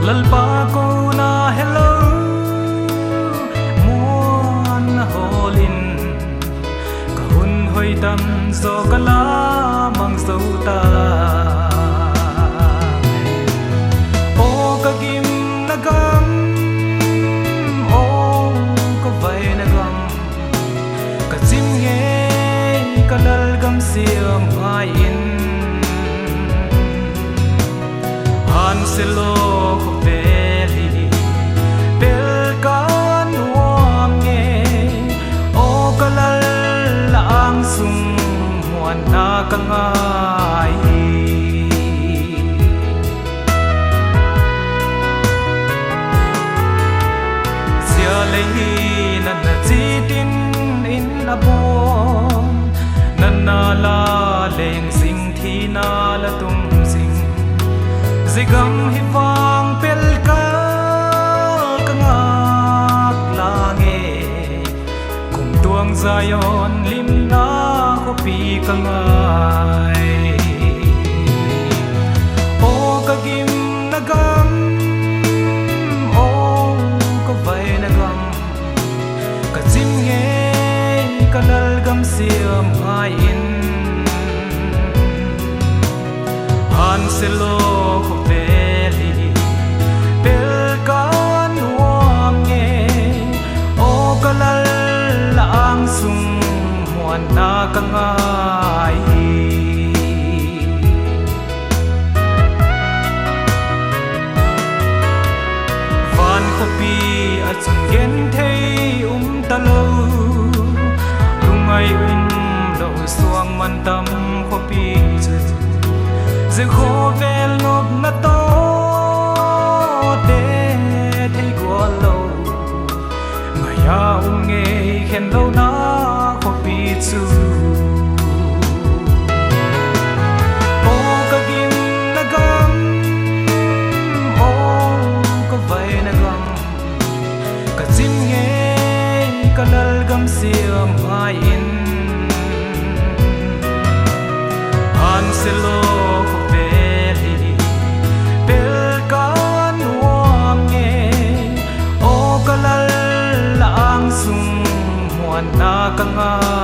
lalpa ko na hello muan na holin kahun hoy tam zo kala mang zo ta o kagim nagam o ka vai nagam ka chim nge kalal gam siam hai in han selo ko beli bel kan nuam nge o kalal laang sum muan na kangai sia lehi nan na chitin in abom nan na la leng sing thi na la tum sing zigam hi wang pel ka kangak lange kum tuang zayon lim na ko pi kangai o kagim nagam o ko vai nagam ka chim nge kanal gam siam hai in han selo ko beli bel kan nuam nge o kalal laang sum muan na kangai van ko pi a chung gen thei talo lungai lo suang man tam ko pi ze kho vel nop na to te thei ko lo maya nge khen lo na ko pi chu o kagim nagam o ko vai nagam ka chim nge kalal gam siam hai in han selo ko beli bel kan nuam nge o kalal laang sum muan na kangai